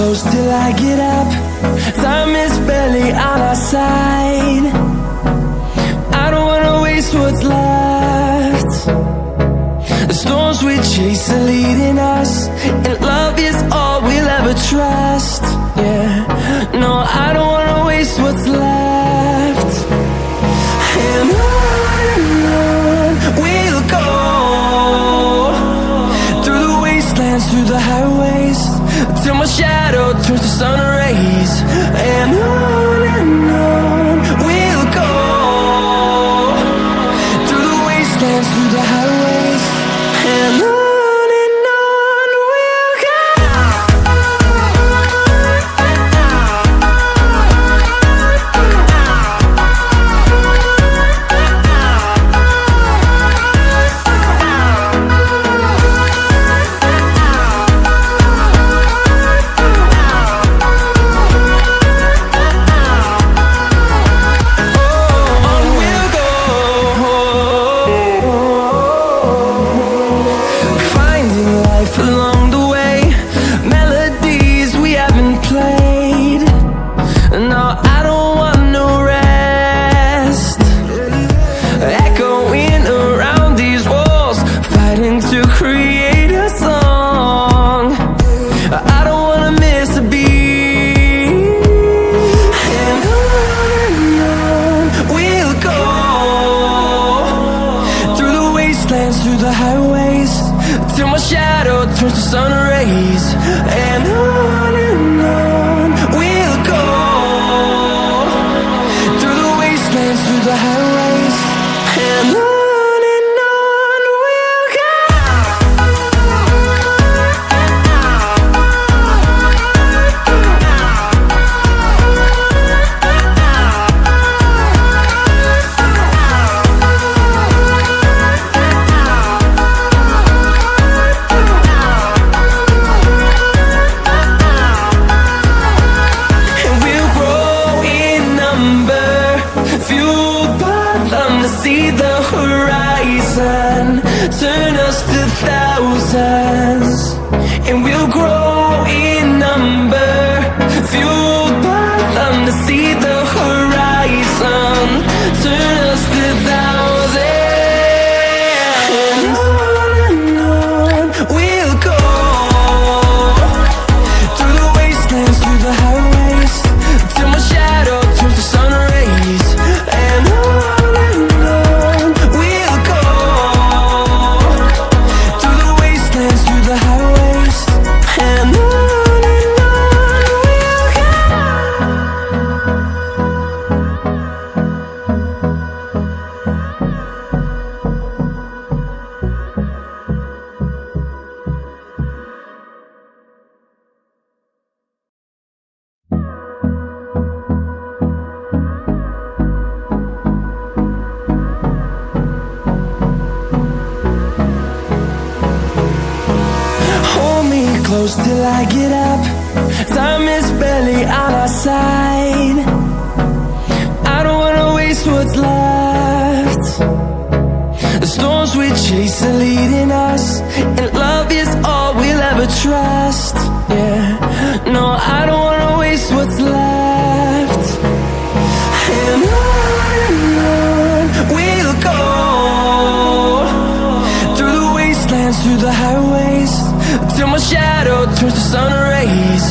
close till I get up. Time is barely on our side. I don't wanna waste what's left. The storms we chase are leading us, and love is all we'll ever trust. Yeah, no, I don't wanna waste what's left. And on we'll go, through the wastelands, through the highways, till my shadow turns to sun rays. And on we'll go, through the wastelands, through the highways, and on. Through the highways, till my shadow turns to sun rays. And on we'll go, through the wastelands, through the highways, and on. See the horizon turn us to thousands, and we'll grow in number, fueled by them. To see the horizon turn us to thousands, and on we'll go, through the wastelands, through the highways, till my shadow turns to sun rays. And on close till I get up. Time is barely on our side. I don't wanna waste what's left. The storms we chase are leading us, and love is all we'll ever trust. Yeah, no, I don't wanna waste what's left. And on we'll go, through the wastelands, through the highways, till my shadow turns to sun rays.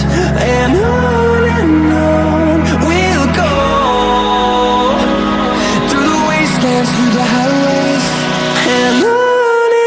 And on we'll go, through the wastelands, through the highways, and on.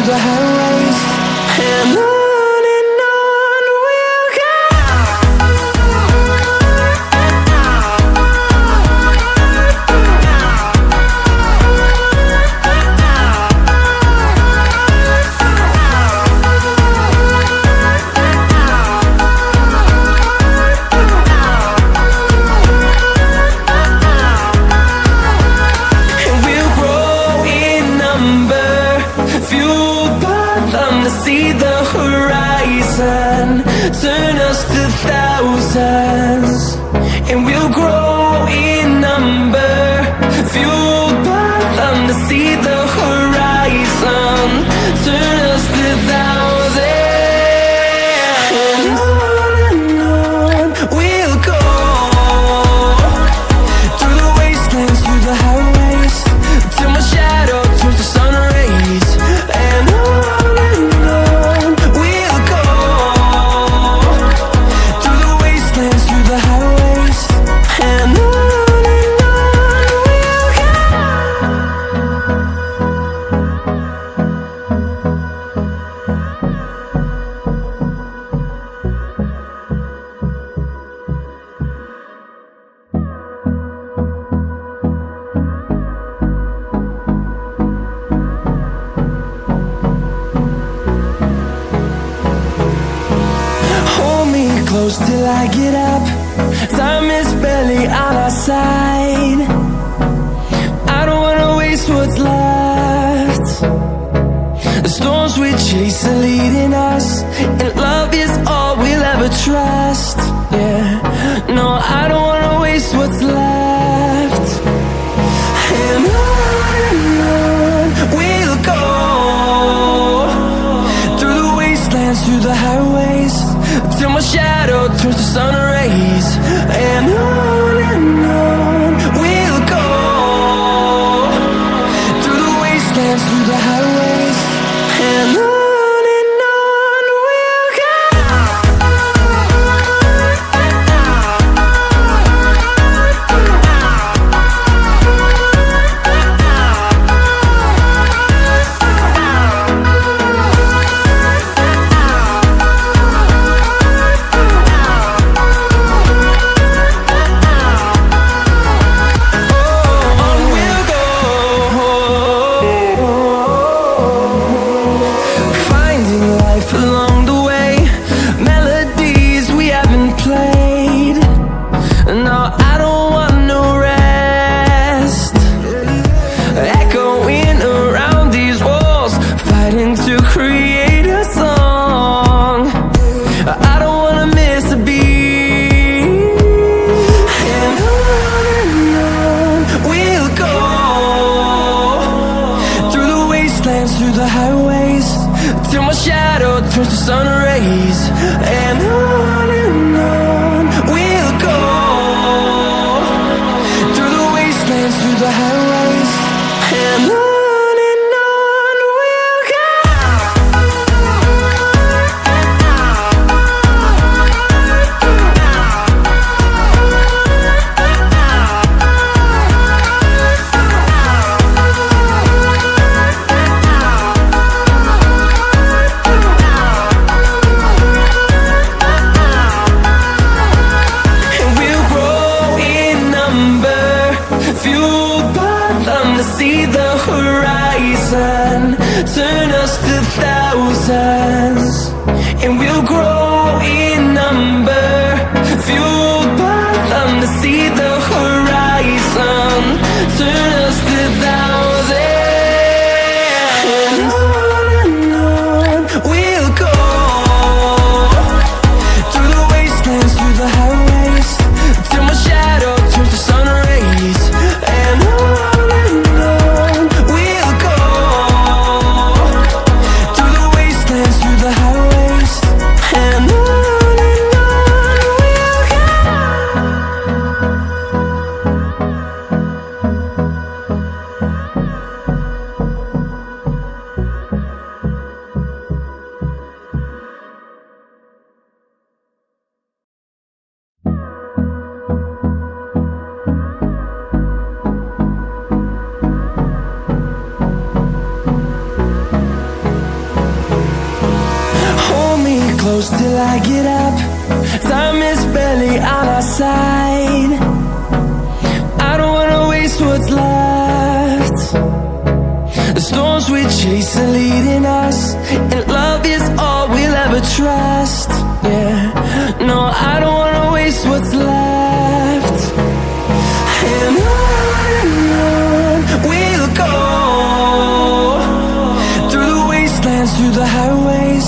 the highways, and on we'll go. See the horizon, turn us to thousands, and we'll grow in number, fueled by them. To see the horizon, turn us to thousands, and on we'll go, through the wastelands, through the highways, till my shadow turns to sun rays, and on. Close till I get up, time is barely on our side. I don't wanna waste what's left. The storms we chase are leading us, and love is all we'll ever trust. Yeah, no, I don't wanna waste what's left. And on we'll go, through the wastelands, through the highways, till my shadow turns to sun rays, and on we'll go, through the wastelands, through the highways, and on we'll go. Through the highways, till my shadow turns to sun rays, and on we'll go, through the wastelands, through the highways, and on we'll go. See the horizon, turn us to thousands, and we'll grow in number, fueled by them. To see the horizon, turn us to thousands, and on we'll go, through the wastelands, through the highways, till my shadow turns to sun rays, and on we'll go, through the wastelands, through the highways, till I get up. Time is barely on our side. I don't wanna waste what's left. The storms we chase are leading us, and love is all we'll ever trust. Yeah, no, I don't wanna waste what's left. And on we'll go, through the wastelands, through the highways,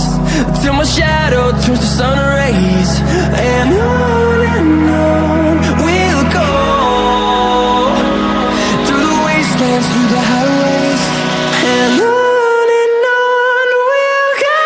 till my shadow turns to sun rays. And on we'll go, through the wastelands, through the highways, and on we'll go.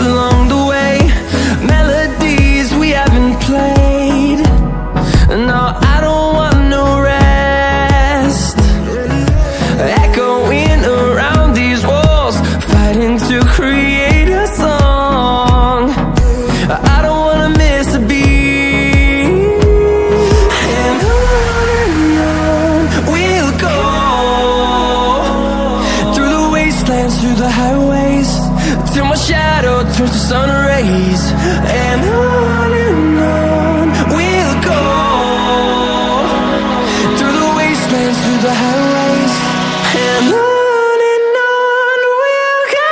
Along the way, melodies we haven't played. No, I don't want no rest. Echoing around these walls, fighting to create a song. I don't wanna miss a beat. And on we'll go, through the wastelands, through the highways, till my shadow turns to sun rays. And on we'll go, through the wastelands, through the highways, and on we'll go.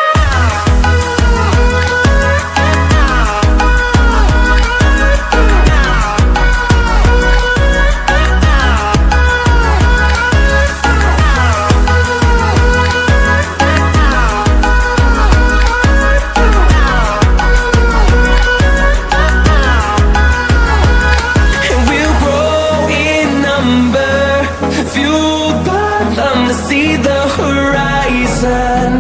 Fueled by them to see the horizon,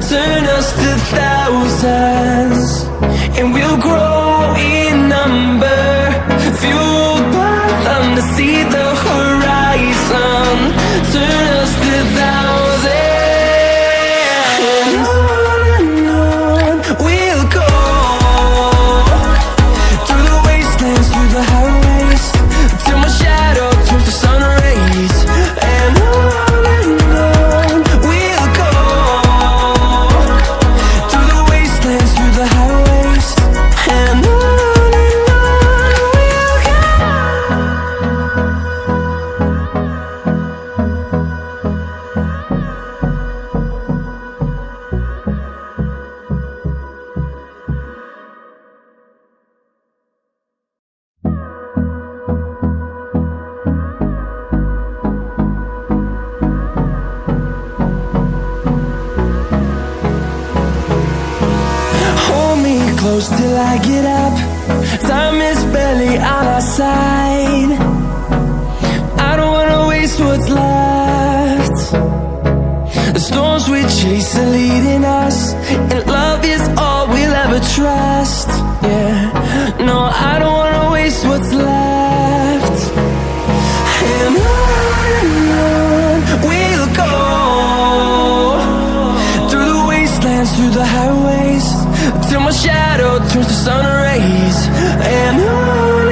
turn us to thousands, and we'll grow in number. Fueled by them to see the horizon, turn us to thousands, and on we'll go, through the wastelands, through the highways, till my shadow turns to sun rays. And on we'll go, through the wastelands, through the highways, and on we'll go. Hold me close till I get up. Time is barely on our side. I don't wanna waste what's left. The storms we chase are leading us, and love is all we'll ever trust. Yeah, no, I don't wanna waste what's left. And on we'll go, through the wastelands, through the highways, till my shadow turns to sun rays. And on